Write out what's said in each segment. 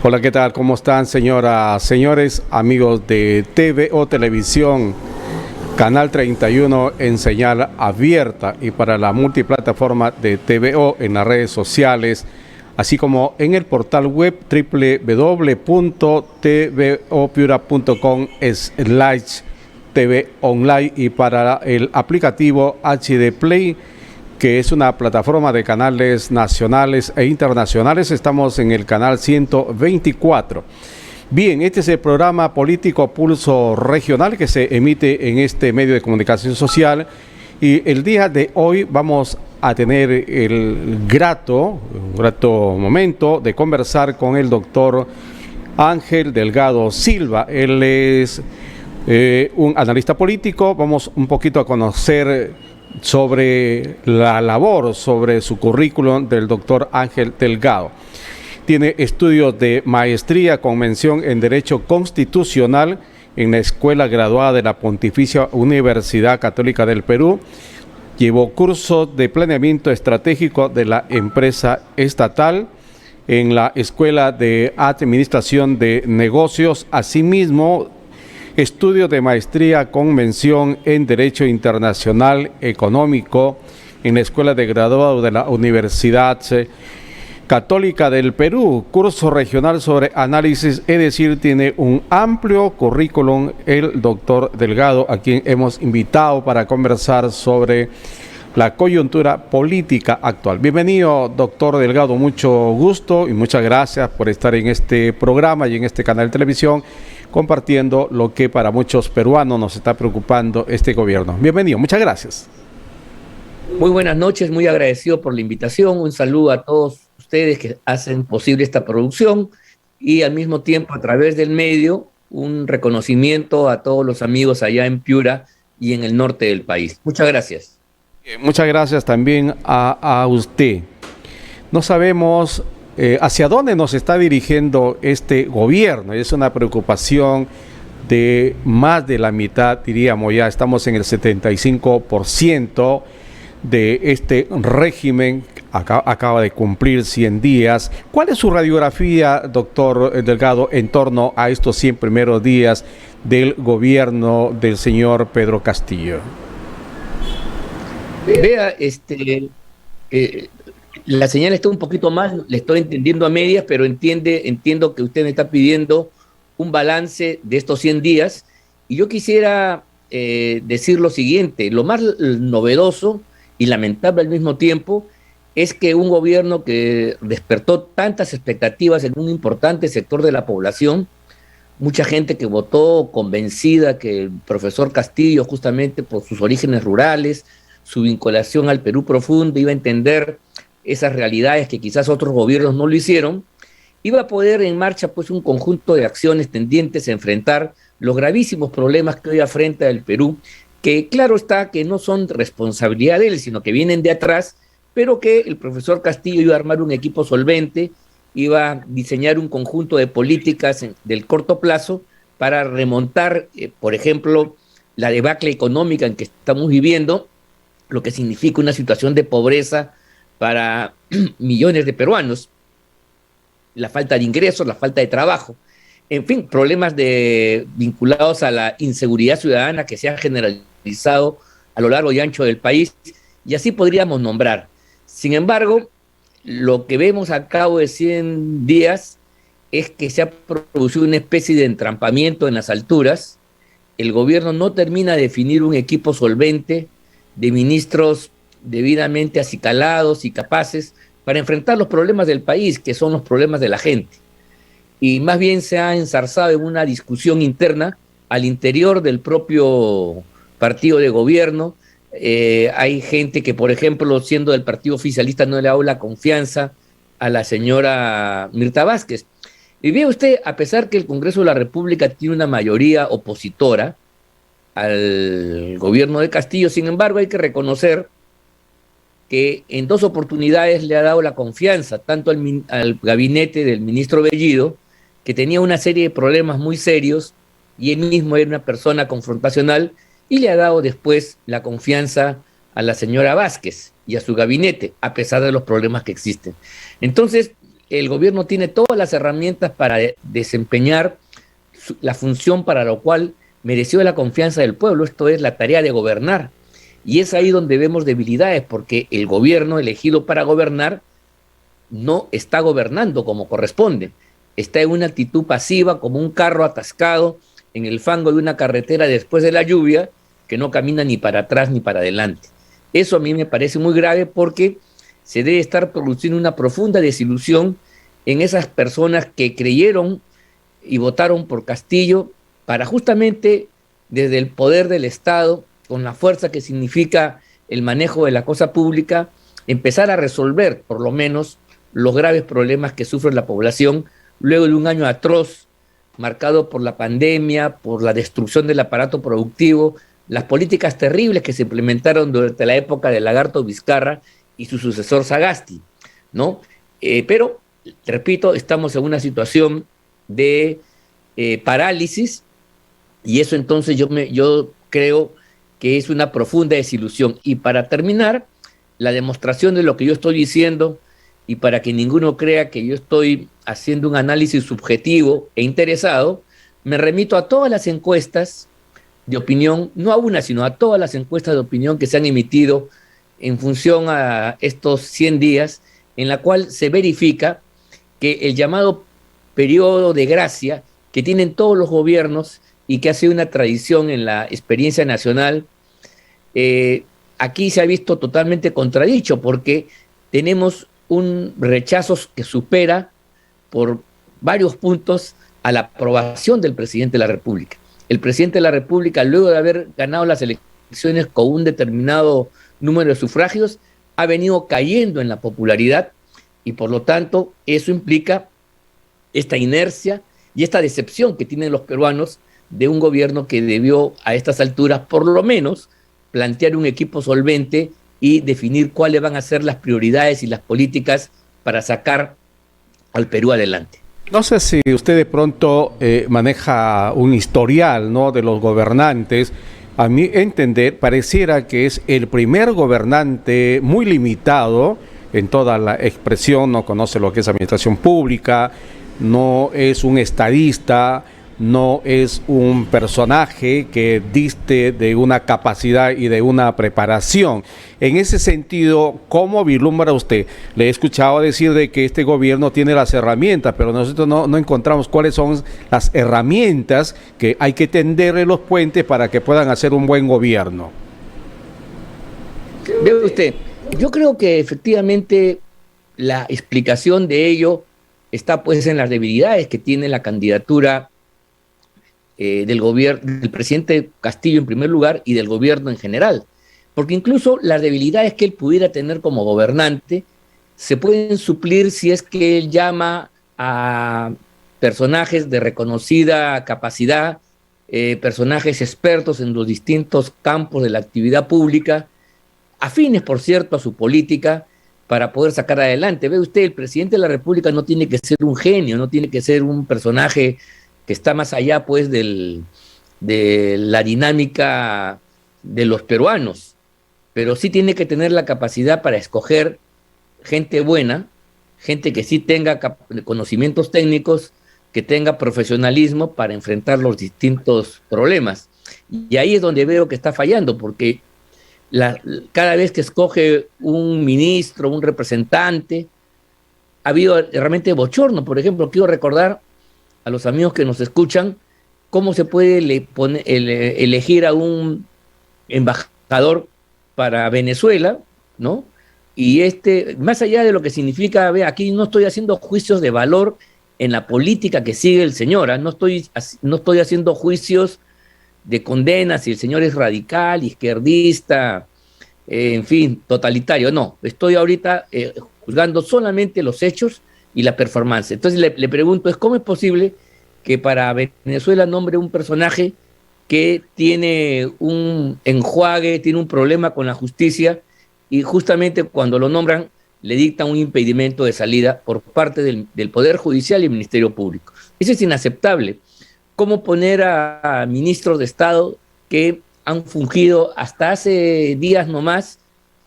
Hola, ¿qué tal? ¿Cómo están, señoras, señores, amigos de TVO Televisión, Canal 31 en señal abierta y para la multiplataforma de TVO en las redes sociales, así como en el portal web www.tvopiura.com/TV online y para el aplicativo HD Play, que es una plataforma de canales nacionales e internacionales. Estamos en el canal 124. Bien, este es el programa político Pulso Regional que se emite en este medio de comunicación social y el día de hoy vamos a tener un grato momento de conversar con el doctor Ángel Delgado Silva. Él es un analista político. Vamos un poquito a conocer sobre la labor, sobre su currículum del doctor Ángel Delgado. Tiene estudios de maestría con mención en Derecho Constitucional en la Escuela Graduada de la Pontificia Universidad Católica del Perú. Llevó cursos de planeamiento estratégico de la empresa estatal en la Escuela de Administración de Negocios. Asimismo, estudios de maestría con mención en Derecho Internacional Económico en la Escuela de Graduado de la Universidad Católica del Perú, curso regional sobre análisis, es decir, tiene un amplio currículum el doctor Delgado, a quien hemos invitado para conversar sobre la coyuntura política actual. Bienvenido, doctor Delgado, mucho gusto y muchas gracias por estar en este programa y en este canal de televisión, compartiendo lo que para muchos peruanos nos está preocupando este gobierno. Bienvenido, muchas gracias. Muy buenas noches, muy agradecido por la invitación. Un saludo a todos ustedes que hacen posible esta producción y al mismo tiempo a través del medio un reconocimiento a todos los amigos allá en Piura y en el norte del país. Muchas gracias. Muchas gracias también a usted. No sabemos hacia dónde nos está dirigiendo este gobierno. Es una preocupación de más de la mitad, diríamos, ya estamos en el 75% de este régimen. Acaba de cumplir 100 días. ¿Cuál es su radiografía, doctor Delgado, en torno a estos 100 primeros días del gobierno del señor Pedro Castillo? Vea, la señal está un poquito mal, le estoy entendiendo a medias, pero entiendo que usted me está pidiendo un balance de estos 100 días y yo quisiera decir lo siguiente: lo más novedoso y lamentable al mismo tiempo es que un gobierno que despertó tantas expectativas en un importante sector de la población, mucha gente que votó convencida que el profesor Castillo, justamente por sus orígenes rurales, su vinculación al Perú profundo, iba a entender esas realidades que quizás otros gobiernos no lo hicieron, iba a poner en marcha pues un conjunto de acciones tendientes a enfrentar los gravísimos problemas que hoy afrenta el Perú, que claro está que no son responsabilidad de él, sino que vienen de atrás, pero que el profesor Castillo iba a armar un equipo solvente, iba a diseñar un conjunto de políticas del corto plazo para remontar, por ejemplo, la debacle económica en que estamos viviendo, lo que significa una situación de pobreza para millones de peruanos, la falta de ingresos, la falta de trabajo, en fin, problemas vinculados a la inseguridad ciudadana que se ha generalizado a lo largo y ancho del país, y así podríamos nombrar. Sin embargo, lo que vemos a cabo de 100 días es que se ha producido una especie de entrampamiento en las alturas. El gobierno no termina de definir un equipo solvente de ministros debidamente acicalados y capaces para enfrentar los problemas del país, que son los problemas de la gente. Y más bien se ha enzarzado en una discusión interna al interior del propio partido de gobierno. Hay gente que, por ejemplo, siendo del partido oficialista, no le ha dado la confianza a la señora Mirta Vázquez. Y ve usted, a pesar que el Congreso de la República tiene una mayoría opositora al gobierno de Castillo, sin embargo, hay que reconocer que en 2 oportunidades le ha dado la confianza, tanto al gabinete del ministro Bellido, que tenía una serie de problemas muy serios, y él mismo era una persona confrontacional, y le ha dado después la confianza a la señora Vázquez y a su gabinete, a pesar de los problemas que existen. Entonces, el gobierno tiene todas las herramientas para desempeñar la función para la cual mereció la confianza del pueblo, esto es la tarea de gobernar. Y es ahí donde vemos debilidades, porque el gobierno elegido para gobernar no está gobernando como corresponde. Está en una actitud pasiva, como un carro atascado en el fango de una carretera después de la lluvia, que no camina ni para atrás ni para adelante. Eso a mí me parece muy grave, porque se debe estar produciendo una profunda desilusión en esas personas que creyeron y votaron por Castillo para justamente desde el poder del Estado, con la fuerza que significa el manejo de la cosa pública, empezar a resolver por lo menos los graves problemas que sufre la población luego de un año atroz marcado por la pandemia, por la destrucción del aparato productivo, las políticas terribles que se implementaron durante la época de Lagarto Vizcarra y su sucesor Sagasti, ¿no? Pero, repito, estamos en una situación de parálisis, y eso entonces yo creo que es una profunda desilusión. Y para terminar, la demostración de lo que yo estoy diciendo, y para que ninguno crea que yo estoy haciendo un análisis subjetivo e interesado, me remito a todas las encuestas de opinión, no a una, sino a todas las encuestas de opinión que se han emitido en función a estos 100 días, en la cual se verifica que el llamado periodo de gracia que tienen todos los gobiernos y que ha sido una tradición en la experiencia nacional, aquí se ha visto totalmente contradicho, porque tenemos un rechazo que supera por varios puntos a la aprobación del presidente de la República. El presidente de la República, luego de haber ganado las elecciones con un determinado número de sufragios, ha venido cayendo en la popularidad, y por lo tanto eso implica esta inercia y esta decepción que tienen los peruanos de un gobierno que debió a estas alturas por lo menos plantear un equipo solvente y definir cuáles van a ser las prioridades y las políticas para sacar al Perú adelante. No sé si usted de pronto maneja un historial, ¿no?, de los gobernantes. A mi entender, pareciera que es el primer gobernante muy limitado en toda la expresión, no conoce lo que es administración pública, no es un estadista, no es un personaje que diste de una capacidad y de una preparación. En ese sentido, ¿cómo vislumbra usted? Le he escuchado decir de que este gobierno tiene las herramientas, pero nosotros no encontramos cuáles son las herramientas que hay que tenderle los puentes para que puedan hacer un buen gobierno. Ve usted, yo creo que efectivamente la explicación de ello está pues en las debilidades que tiene la candidatura del gobierno, del presidente Castillo en primer lugar y del gobierno en general, porque incluso las debilidades que él pudiera tener como gobernante se pueden suplir si es que él llama a personajes de reconocida capacidad, personajes expertos en los distintos campos de la actividad pública, afines, por cierto, a su política, para poder sacar adelante. Ve usted, el presidente de la República no tiene que ser un genio, no tiene que ser un personaje que está más allá pues de la dinámica de los peruanos, pero sí tiene que tener la capacidad para escoger gente buena, gente que sí tenga conocimientos técnicos, que tenga profesionalismo para enfrentar los distintos problemas. Y ahí es donde veo que está fallando, porque cada vez que escoge un ministro, un representante, ha habido realmente bochorno. Por ejemplo, quiero recordar a los amigos que nos escuchan cómo se puede elegir a un embajador para Venezuela, ¿no? Y más allá de lo que significa, ve, aquí no estoy haciendo juicios de valor en la política que sigue el señor, no estoy haciendo juicios de condena si el señor es radical, izquierdista, en fin, totalitario. No, estoy ahorita juzgando solamente los hechos y la performance. Entonces le pregunto, ¿cómo es posible que para Venezuela nombre un personaje que tiene un enjuague, tiene un problema con la justicia, y justamente cuando lo nombran le dictan un impedimento de salida por parte del Poder Judicial y el Ministerio Público? Eso es inaceptable. ¿Cómo poner a ministros de Estado que han fungido hasta hace días nomás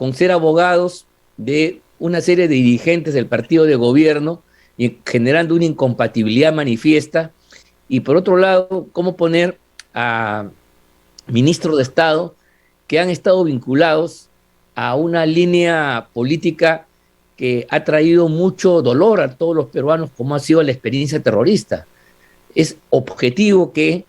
con ser abogados de una serie de dirigentes del partido de gobierno y generando una incompatibilidad manifiesta. Y por otro lado, cómo poner a ministros de Estado que han estado vinculados a una línea política que ha traído mucho dolor a todos los peruanos, como ha sido la experiencia terrorista. Es objetivo que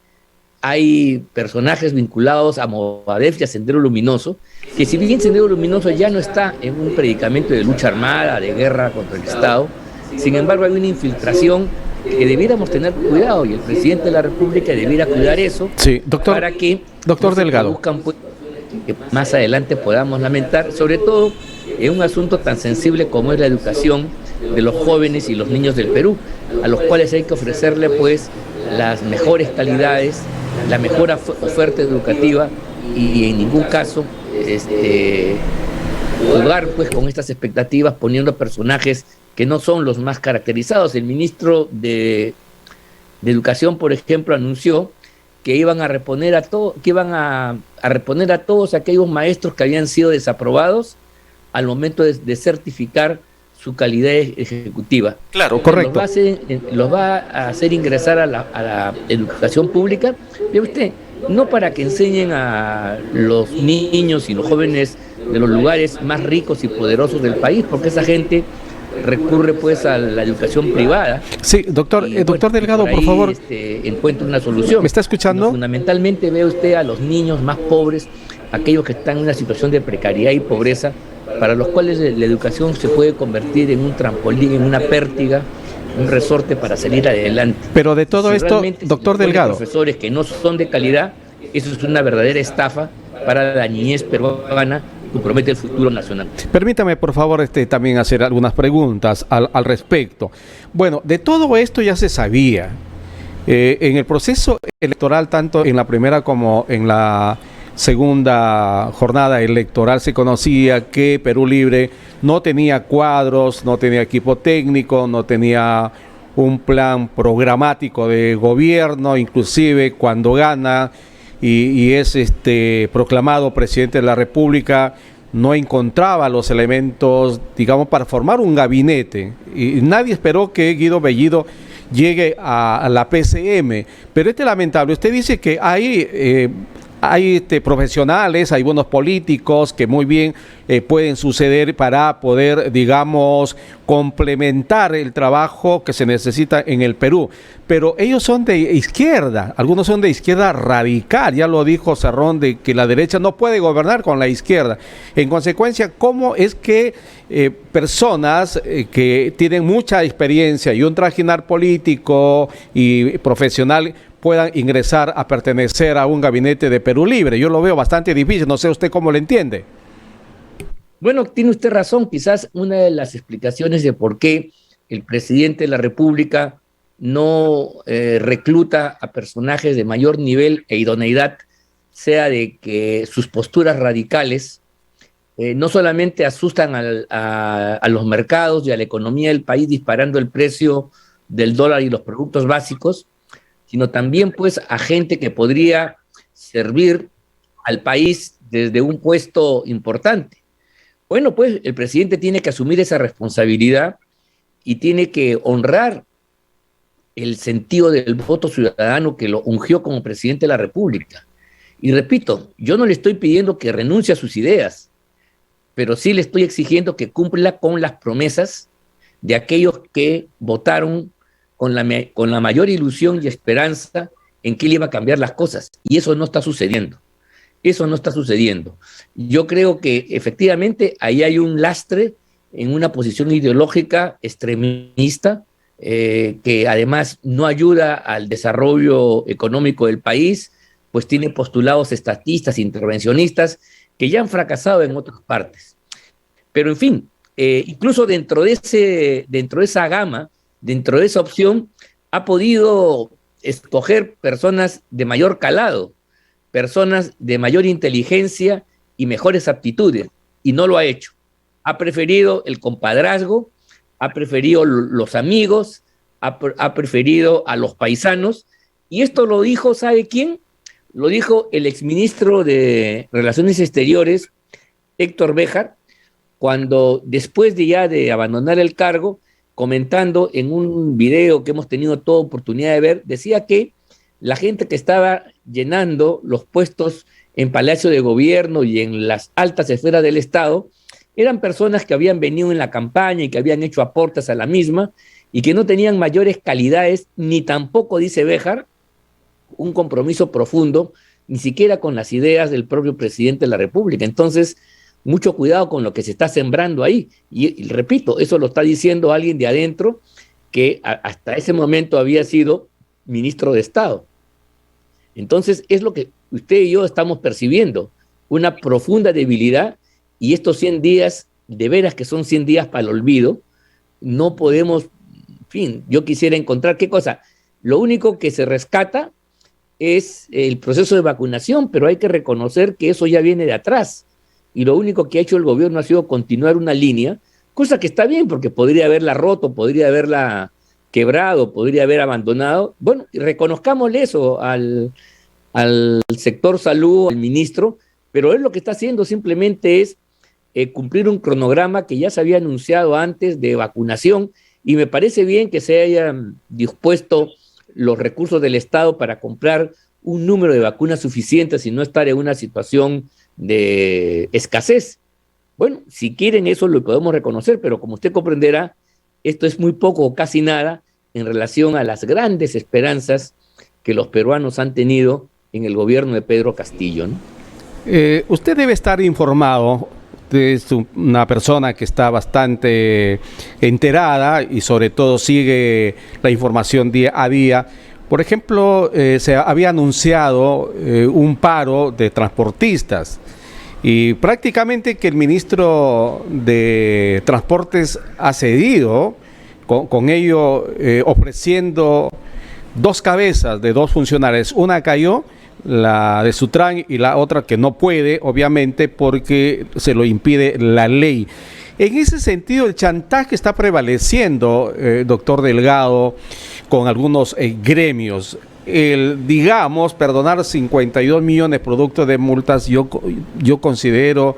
hay personajes vinculados a Movadef y a Sendero Luminoso, que si bien Sendero Luminoso ya no está en un predicamento de lucha armada, de guerra contra el Estado, sin embargo hay una infiltración que debiéramos tener cuidado, y el presidente de la República debiera cuidar eso, sí, doctor, para que doctor Delgado, buscan, pues, que más adelante podamos lamentar, sobre todo en un asunto tan sensible como es la educación de los jóvenes y los niños del Perú, a los cuales hay que ofrecerle pues las mejores calidades, la mejor oferta educativa, y en ningún caso jugar pues con estas expectativas poniendo personajes que no son los más caracterizados. El ministro de Educación, por ejemplo, anunció que iban a reponer a reponer a todos aquellos maestros que habían sido desaprobados al momento de certificar su calidad ejecutiva. Claro, correcto. Los va a hacer ingresar a la educación pública, ve usted, no para que enseñen a los niños y los jóvenes de los lugares más ricos y poderosos del país, porque esa gente recurre pues a la educación privada. Sí, doctor, doctor Delgado, por favor. Encuentra una solución. ¿Me está escuchando? Fundamentalmente ve usted a los niños más pobres, aquellos que están en una situación de precariedad y pobreza, para los cuales la educación se puede convertir en un trampolín, en una pértiga, un resorte para salir adelante. Pero de todo esto, doctor Delgado, profesores que no son de calidad, eso es una verdadera estafa para la niñez peruana, compromete el futuro nacional. Permítame, por favor, también hacer algunas preguntas al respecto. Bueno, de todo esto ya se sabía. En el proceso electoral, tanto en la primera como en la segunda jornada electoral, se conocía que Perú Libre no tenía cuadros, no tenía equipo técnico, no tenía un plan programático de gobierno, inclusive cuando gana y es proclamado presidente de la República, no encontraba los elementos, digamos, para formar un gabinete. Y nadie esperó que Guido Bellido llegue a la PCM. Pero lamentable. Usted dice que hay profesionales, hay buenos políticos que muy bien pueden suceder para poder, digamos, complementar el trabajo que se necesita en el Perú. Pero ellos son de izquierda, algunos son de izquierda radical, ya lo dijo Cerrón, de que la derecha no puede gobernar con la izquierda. En consecuencia, ¿cómo es que personas que tienen mucha experiencia y un trajinar político y profesional puedan ingresar a pertenecer a un gabinete de Perú Libre? Yo lo veo bastante difícil, no sé usted cómo lo entiende. Bueno, tiene usted razón, quizás una de las explicaciones de por qué el presidente de la República no recluta a personajes de mayor nivel e idoneidad sea de que sus posturas radicales no solamente asustan a los mercados y a la economía del país disparando el precio del dólar y los productos básicos, sino también pues a gente que podría servir al país desde un puesto importante. Bueno, pues el presidente tiene que asumir esa responsabilidad y tiene que honrar el sentido del voto ciudadano que lo ungió como presidente de la República. Y repito, yo no le estoy pidiendo que renuncie a sus ideas, pero sí le estoy exigiendo que cumpla con las promesas de aquellos que votaron con la mayor ilusión y esperanza en que él iba a cambiar las cosas. Y eso no está sucediendo. Eso no está sucediendo. Yo creo que efectivamente ahí hay un lastre en una posición ideológica extremista que además no ayuda al desarrollo económico del país, pues tiene postulados estatistas, intervencionistas, que ya han fracasado en otras partes. Pero en fin, incluso dentro de esa gama, dentro de esa opción, ha podido escoger personas de mayor calado, personas de mayor inteligencia y mejores aptitudes, y no lo ha hecho. Ha preferido el compadrazgo, ha preferido los amigos, ha preferido a los paisanos, y esto lo dijo, ¿sabe quién? Lo dijo el exministro de Relaciones Exteriores, Héctor Béjar, cuando después de ya de abandonar el cargo, comentando en un video que hemos tenido toda oportunidad de ver, decía que la gente que estaba llenando los puestos en Palacio de Gobierno y en las altas esferas del Estado eran personas que habían venido en la campaña y que habían hecho aportes a la misma y que no tenían mayores calidades, ni tampoco, dice Béjar, un compromiso profundo, ni siquiera con las ideas del propio presidente de la República. Entonces, mucho cuidado con lo que se está sembrando ahí. Y repito, eso lo está diciendo alguien de adentro que hasta ese momento había sido ministro de Estado. Entonces, es lo que usted y yo estamos percibiendo, una profunda debilidad, y estos 100 días, de veras que son 100 días para el olvido, no podemos, en fin, yo quisiera encontrar qué cosa. Lo único que se rescata es el proceso de vacunación, pero hay que reconocer que eso ya viene de atrás, y lo único que ha hecho el gobierno ha sido continuar una línea, cosa que está bien, porque podría haberla roto, podría haberla quebrado, podría haber abandonado. Bueno, reconozcámosle eso al sector salud, al ministro, pero él lo que está haciendo simplemente es cumplir un cronograma que ya se había anunciado antes de vacunación, y me parece bien que se hayan dispuesto los recursos del Estado para comprar un número de vacunas suficientes y no estar en una situación de escasez. Bueno, si quieren eso lo podemos reconocer, pero como usted comprenderá, esto es muy poco o casi nada en relación a las grandes esperanzas que los peruanos han tenido en el gobierno de Pedro Castillo, ¿no? Usted debe estar informado, es una persona que está bastante enterada y sobre todo sigue la información día a día. Por ejemplo, se había anunciado un paro de transportistas y prácticamente que el ministro de Transportes ha cedido con ello, ofreciendo dos cabezas de dos funcionarios. Una cayó, la de Sutran, y la otra que no puede, obviamente, porque se lo impide la ley. En ese sentido, el chantaje está prevaleciendo, doctor Delgado, con algunos gremios. Digamos, perdonar 52 millones producto de multas, yo considero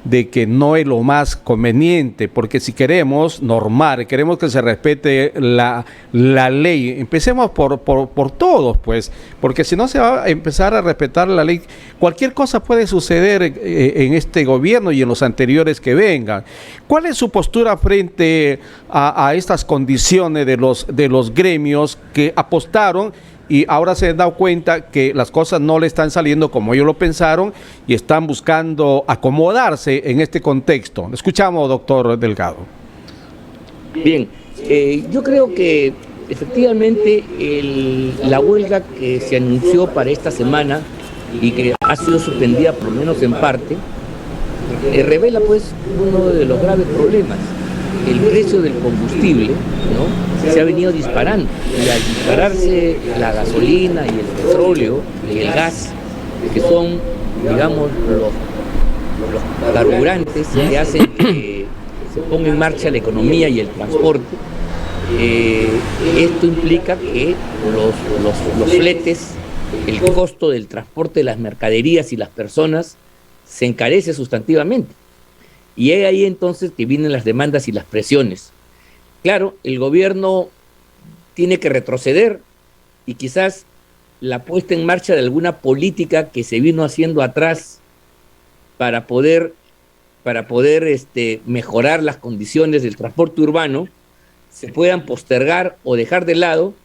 de que no es lo más conveniente, porque si queremos normar, queremos que se respete la ley, empecemos por todos, pues, porque si no se va a empezar a respetar la ley, cualquier cosa puede suceder en este gobierno y en los anteriores que vengan. ¿Cuál es su postura frente a estas condiciones de los gremios que apostaron y ahora se han dado cuenta que las cosas no le están saliendo como ellos lo pensaron y están buscando acomodarse en este contexto? Escuchamos, doctor Delgado. Bien, yo creo que efectivamente la huelga que se anunció para esta semana y que ha sido suspendida por lo menos en parte, revela pues uno de los graves problemas. El precio del combustible, ¿no?, se ha venido disparando, y al dispararse la gasolina y el petróleo y el gas, que son, digamos, los carburantes que hacen que se ponga en marcha la economía y el transporte, esto implica que los fletes, el costo del transporte de las mercaderías y las personas se encarece sustantivamente. Y es ahí entonces que vienen las demandas y las presiones. Claro, el gobierno tiene que retroceder y quizás la puesta en marcha de alguna política que se vino haciendo atrás para poder mejorar las condiciones del transporte urbano se puedan postergar o dejar de lado,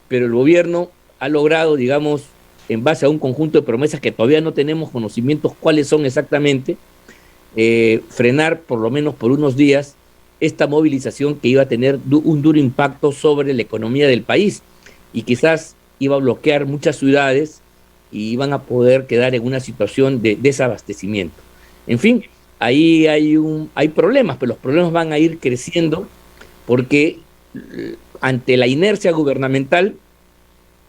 pero el gobierno ha logrado, digamos, en base a un conjunto de promesas que todavía no tenemos conocimientos cuáles son exactamente, frenar por lo menos por unos días esta movilización que iba a tener un duro impacto sobre la economía del país y quizás iba a bloquear muchas ciudades y iban a poder quedar en una situación de desabastecimiento. En fin, ahí hay problemas, pero los problemas van a ir creciendo porque ante la inercia gubernamental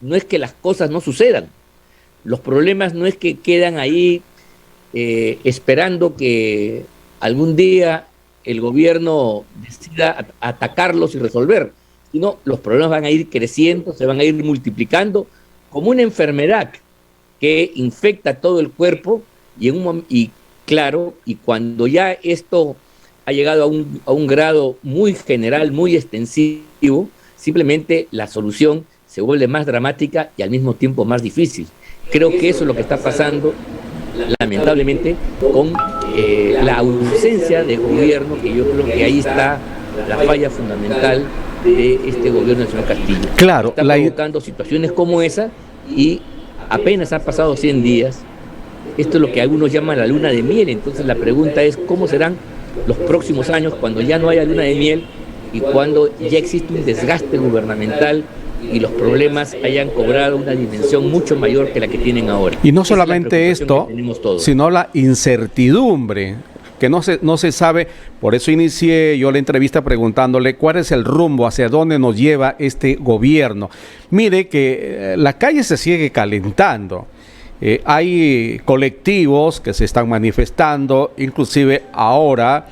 no es que las cosas no sucedan, los problemas no es que quedan ahí esperando que algún día el gobierno decida atacarlos y resolver, sino los problemas van a ir creciendo, se van a ir multiplicando como una enfermedad que infecta todo el cuerpo y claro, y cuando ya esto ha llegado a un grado muy general, muy extensivo, simplemente la solución se vuelve más dramática y al mismo tiempo más difícil. Creo que eso es lo que está pasando, lamentablemente, con la ausencia de gobierno, que yo creo que ahí está la falla fundamental de este gobierno del señor Castillo. Claro, está provocando situaciones como esa y apenas han pasado 100 días. Esto es lo que algunos llaman la luna de miel. Entonces la pregunta es cómo serán los próximos años cuando ya no haya luna de miel y cuando ya existe un desgaste gubernamental y los problemas hayan cobrado una dimensión mucho mayor que la que tienen ahora. Y no solamente esto, sino la incertidumbre, que no se sabe. Por eso inicié yo la entrevista preguntándole cuál es el rumbo, hacia dónde nos lleva este gobierno. Mire que la calle se sigue calentando. Hay colectivos que se están manifestando, inclusive ahora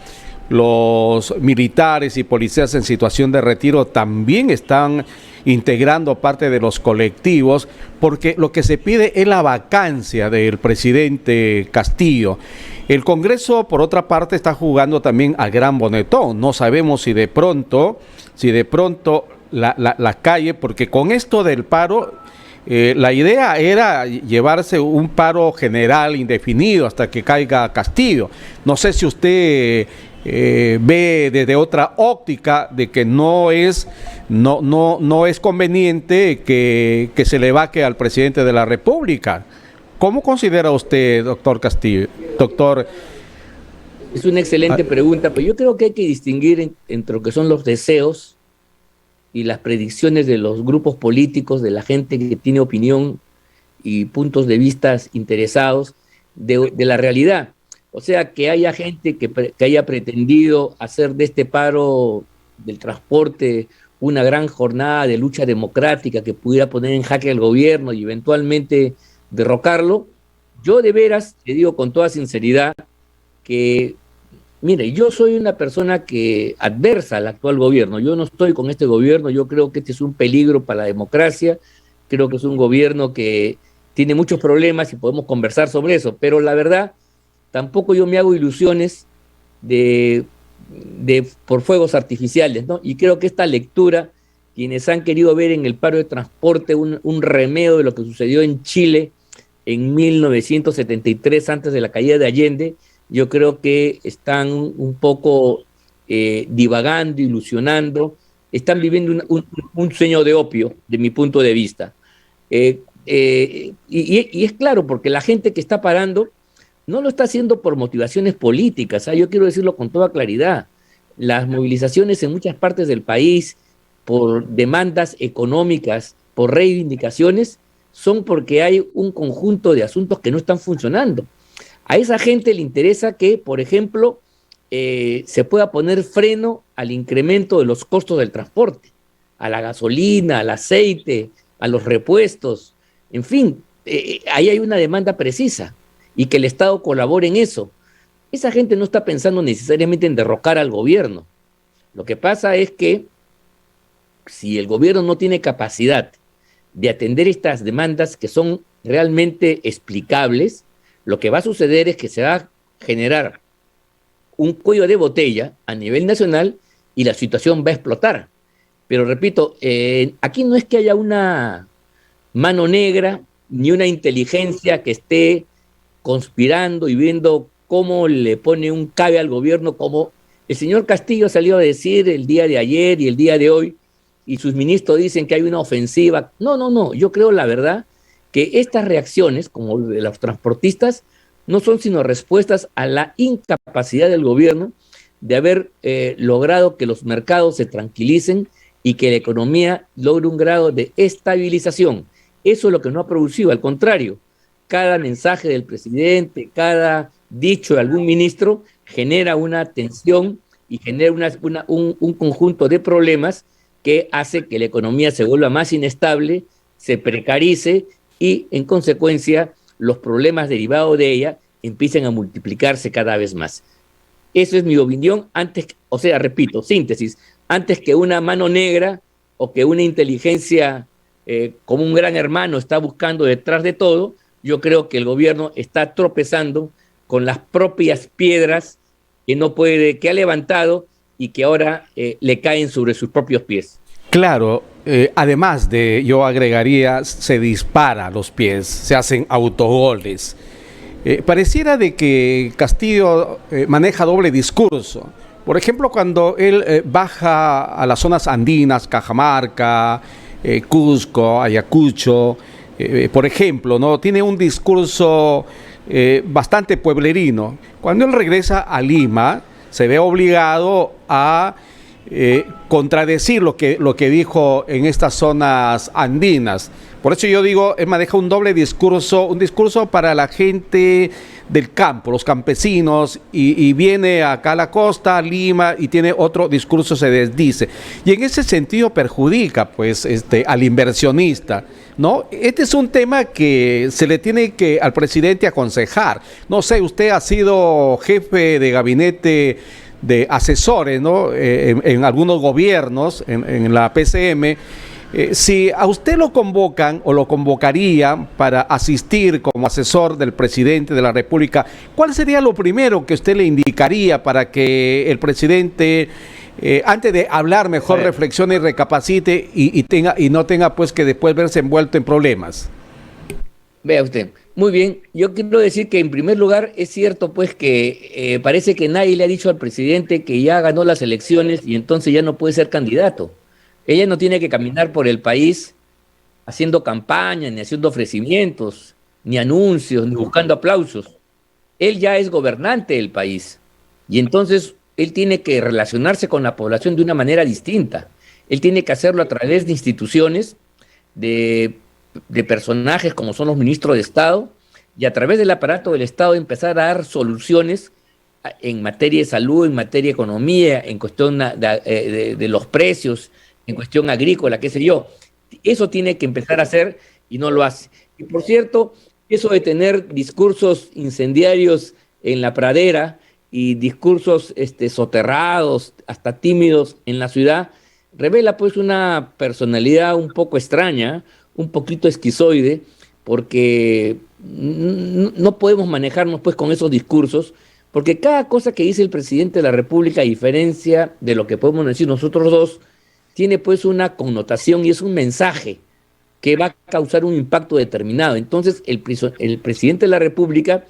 los militares y policías en situación de retiro también están integrando parte de los colectivos, porque lo que se pide es la vacancia del presidente Castillo. El Congreso, por otra parte, está jugando también al gran bonetón. No sabemos si de pronto la calle, porque con esto del paro, la idea era llevarse un paro general indefinido hasta que caiga Castillo. No sé si usted ve desde otra óptica de que no es conveniente que se le vaque al presidente de la República. ¿Cómo considera usted, doctor Castillo? Doctor. Es una excelente pregunta, pero yo creo que hay que distinguir entre lo que son los deseos y las predicciones de los grupos políticos, de la gente que tiene opinión y puntos de vista interesados de la realidad. O sea, que haya gente que haya pretendido hacer de este paro del transporte una gran jornada de lucha democrática que pudiera poner en jaque al gobierno y eventualmente derrocarlo. Yo de veras te digo con toda sinceridad que, mire, yo soy una persona que adversa al actual gobierno. Yo no estoy con este gobierno. Yo creo que este es un peligro para la democracia. Creo que es un gobierno que tiene muchos problemas y podemos conversar sobre eso. Pero la verdad, tampoco yo me hago ilusiones por fuegos artificiales, ¿no? Y creo que esta lectura, quienes han querido ver en el paro de transporte un remedio de lo que sucedió en Chile en 1973, antes de la caída de Allende, yo creo que están un poco divagando, ilusionando, están viviendo un sueño de opio, de mi punto de vista. Y es claro, porque la gente que está parando no lo está haciendo por motivaciones políticas, yo quiero decirlo con toda claridad. Las movilizaciones en muchas partes del país por demandas económicas, por reivindicaciones, son porque hay un conjunto de asuntos que no están funcionando. A esa gente le interesa que, por ejemplo, se pueda poner freno al incremento de los costos del transporte, a la gasolina, al aceite, a los repuestos, en fin, ahí hay una demanda precisa y que el Estado colabore en eso. Esa gente no está pensando necesariamente en derrocar al gobierno. Lo que pasa es que si el gobierno no tiene capacidad de atender estas demandas que son realmente explicables, lo que va a suceder es que se va a generar un cuello de botella a nivel nacional y la situación va a explotar. Pero repito, aquí no es que haya una mano negra ni una inteligencia que esté conspirando y viendo cómo le pone un cabe al gobierno, como el señor Castillo salió a decir el día de ayer y el día de hoy, y sus ministros dicen que hay una ofensiva. No, yo creo la verdad que estas reacciones, como de los transportistas, no son sino respuestas a la incapacidad del gobierno de haber logrado que los mercados se tranquilicen y que la economía logre un grado de estabilización. Eso es lo que no ha producido, al contrario, cada mensaje del presidente, cada dicho de algún ministro genera una tensión y genera un conjunto de problemas que hace que la economía se vuelva más inestable, se precarice y, en consecuencia, los problemas derivados de ella empiecen a multiplicarse cada vez más. Eso es mi opinión, repito, síntesis, antes que una mano negra o que una inteligencia como un gran hermano está buscando detrás de todo, yo creo que el gobierno está tropezando con las propias piedras que no puede, que ha levantado y que ahora le caen sobre sus propios pies. Claro, además de, yo agregaría, se dispara a los pies, se hacen autogoles. Pareciera de que Castillo maneja doble discurso. Por ejemplo, cuando él baja a las zonas andinas, Cajamarca, Cusco, Ayacucho, por ejemplo, ¿no? Tiene un discurso bastante pueblerino. Cuando él regresa a Lima, se ve obligado a contradecir lo que dijo en estas zonas andinas. Por eso yo digo, él maneja un doble discurso, un discurso para la gente del campo, los campesinos, y viene acá a la costa, a Lima, y tiene otro discurso, se desdice. Y en ese sentido perjudica, pues, al inversionista, ¿no? Este es un tema que se le tiene que al presidente aconsejar. No sé, usted ha sido jefe de gabinete de asesores, ¿no? En algunos gobiernos, en la PCM. Si a usted lo convocan o lo convocarían para asistir como asesor del presidente de la República, ¿cuál sería lo primero que usted le indicaría para que el presidente, antes de hablar, mejor reflexione y recapacite y no tenga pues que después verse envuelto en problemas? Vea usted, muy bien, yo quiero decir que en primer lugar es cierto pues que parece que nadie le ha dicho al presidente que ya ganó las elecciones y entonces ya no puede ser candidato. Ella no tiene que caminar por el país haciendo campaña, ni haciendo ofrecimientos, ni anuncios, ni buscando aplausos. Él ya es gobernante del país y entonces él tiene que relacionarse con la población de una manera distinta. Él tiene que hacerlo a través de instituciones, de personajes como son los ministros de Estado y a través del aparato del Estado empezar a dar soluciones en materia de salud, en materia de economía, en cuestión de los precios, en cuestión agrícola, qué sé yo. Eso tiene que empezar a hacer y no lo hace. Y por cierto, eso de tener discursos incendiarios en la pradera y discursos soterrados, hasta tímidos en la ciudad, revela pues una personalidad un poco extraña, un poquito esquizoide, porque no podemos manejarnos pues con esos discursos, porque cada cosa que dice el presidente de la República, a diferencia de lo que podemos decir nosotros dos, tiene pues una connotación y es un mensaje que va a causar un impacto determinado. Entonces el presidente de la República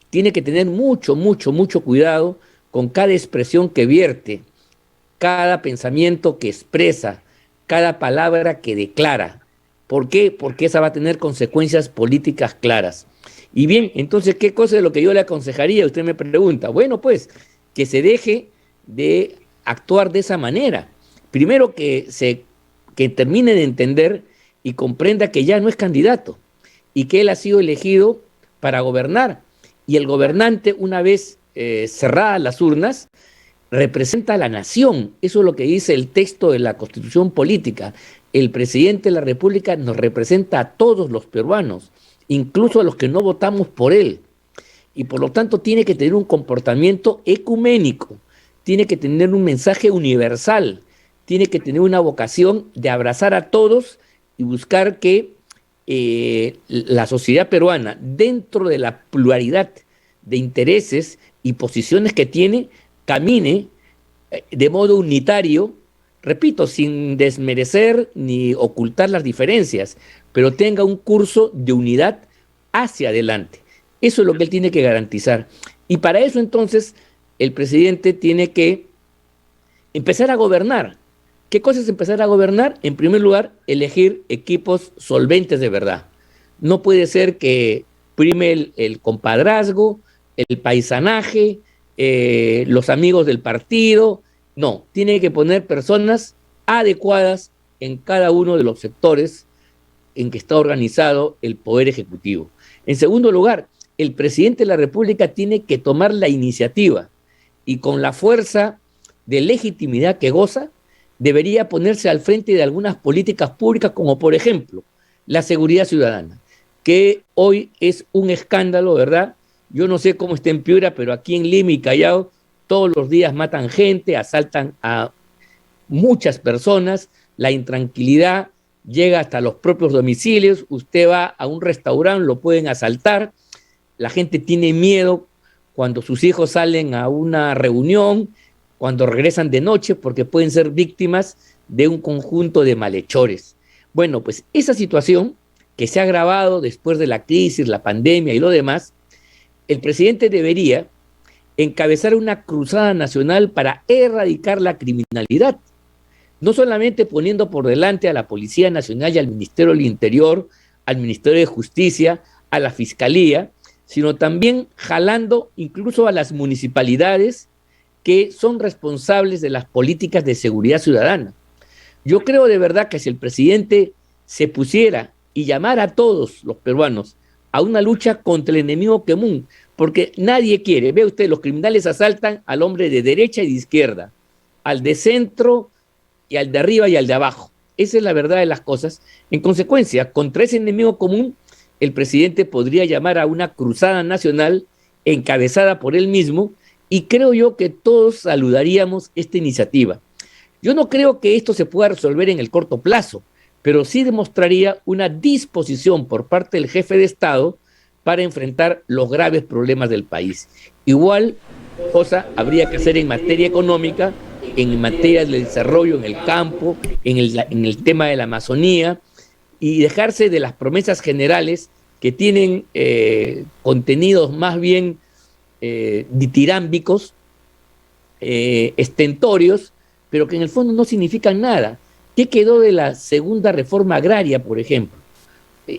tiene que tener mucho, mucho, mucho cuidado con cada expresión que vierte, cada pensamiento que expresa, cada palabra que declara. ¿Por qué? Porque esa va a tener consecuencias políticas claras. Y bien, entonces, ¿qué cosa es lo que yo le aconsejaría? Usted me pregunta. Bueno, pues, que se deje de actuar de esa manera. Primero que termine de entender y comprenda que ya no es candidato y que él ha sido elegido para gobernar. Y el gobernante, una vez cerradas las urnas, representa a la nación. Eso es lo que dice el texto de la Constitución Política. El presidente de la República nos representa a todos los peruanos, incluso a los que no votamos por él. Y por lo tanto tiene que tener un comportamiento ecuménico, tiene que tener un mensaje universal, tiene que tener una vocación de abrazar a todos y buscar que la sociedad peruana, dentro de la pluralidad de intereses y posiciones que tiene, camine de modo unitario, repito, sin desmerecer ni ocultar las diferencias, pero tenga un curso de unidad hacia adelante. Eso es lo que él tiene que garantizar. Y para eso entonces el presidente tiene que empezar a gobernar. ¿Qué cosa es empezar a gobernar? En primer lugar, elegir equipos solventes de verdad. No puede ser que prime el compadrazgo, el paisanaje, los amigos del partido. No, tiene que poner personas adecuadas en cada uno de los sectores en que está organizado el Poder Ejecutivo. En segundo lugar, el presidente de la República tiene que tomar la iniciativa y con la fuerza de legitimidad que goza, debería ponerse al frente de algunas políticas públicas, como por ejemplo la seguridad ciudadana, que hoy es un escándalo, ¿verdad? Yo no sé cómo está en Piura, pero aquí en Lima y Callao todos los días matan gente, asaltan a muchas personas, la intranquilidad llega hasta los propios domicilios, usted va a un restaurante, lo pueden asaltar, la gente tiene miedo cuando sus hijos salen a una reunión, cuando regresan de noche, porque pueden ser víctimas de un conjunto de malhechores. Bueno, pues esa situación que se ha agravado después de la crisis, la pandemia y lo demás, el presidente debería encabezar una cruzada nacional para erradicar la criminalidad, no solamente poniendo por delante a la Policía Nacional y al Ministerio del Interior, al Ministerio de Justicia, a la Fiscalía, sino también jalando incluso a las municipalidades que son responsables de las políticas de seguridad ciudadana. Yo creo de verdad que si el presidente se pusiera y llamara a todos los peruanos a una lucha contra el enemigo común, porque nadie quiere, ve usted, los criminales asaltan al hombre de derecha y de izquierda, al de centro y al de arriba y al de abajo. Esa es la verdad de las cosas. En consecuencia, contra ese enemigo común, el presidente podría llamar a una cruzada nacional encabezada por él mismo, y creo yo que todos saludaríamos esta iniciativa. Yo no creo que esto se pueda resolver en el corto plazo, pero sí demostraría una disposición por parte del jefe de Estado para enfrentar los graves problemas del país. Igual cosa habría que hacer en materia económica, en materia del desarrollo en el campo, en el tema de la Amazonía, y dejarse de las promesas generales que tienen contenidos más bien ditirámbicos, estentorios, pero que en el fondo no significan nada. ¿Qué quedó de la segunda reforma agraria, por ejemplo?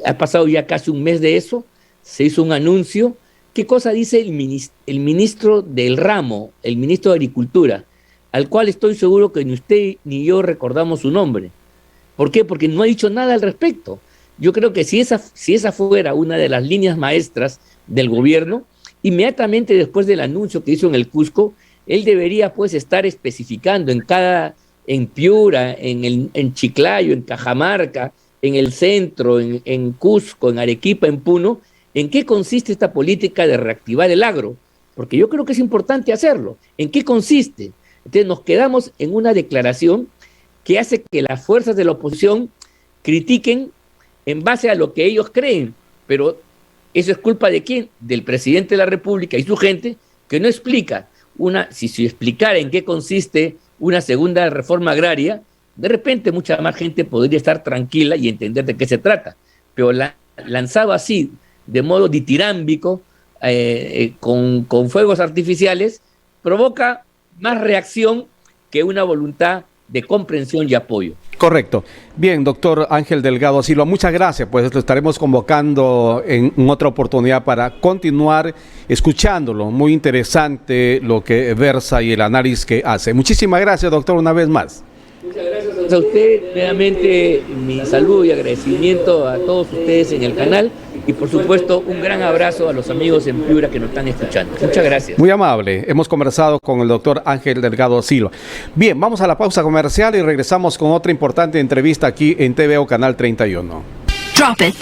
Ha pasado ya casi un mes de eso, se hizo un anuncio. ¿Qué cosa dice el ministro del ramo, el ministro de Agricultura, al cual estoy seguro que ni usted ni yo recordamos su nombre? ¿Por qué? Porque no ha dicho nada al respecto. Yo creo que si esa fuera una de las líneas maestras del gobierno, inmediatamente después del anuncio que hizo en el Cusco, él debería pues estar especificando en Piura, en Chiclayo, en Cajamarca, en el centro, en Cusco, en Arequipa, en Puno, en qué consiste esta política de reactivar el agro, porque yo creo que es importante hacerlo. ¿En qué consiste? Entonces nos quedamos en una declaración que hace que las fuerzas de la oposición critiquen en base a lo que ellos creen, pero eso es culpa ¿de quién? Del presidente de la República y su gente, que no explica. Si explicara en qué consiste una segunda reforma agraria, de repente mucha más gente podría estar tranquila y entender de qué se trata. Pero lanzado así, de modo ditirámbico, con fuegos artificiales, provoca más reacción que una voluntad de comprensión y apoyo. Correcto. Bien, doctor Ángel Delgado Silva, muchas gracias. Pues lo estaremos convocando en otra oportunidad para continuar escuchándolo. Muy interesante lo que versa y el análisis que hace. Muchísimas gracias, doctor, una vez más. Muchas gracias a usted. Nuevamente mi saludo y agradecimiento a todos ustedes en el canal y por supuesto un gran abrazo a los amigos en Piura que nos están escuchando. Muchas gracias. Muy amable. Hemos conversado con el doctor Ángel Delgado Silva. Bien, vamos a la pausa comercial y regresamos con otra importante entrevista aquí en TVO Canal 31. Drop it.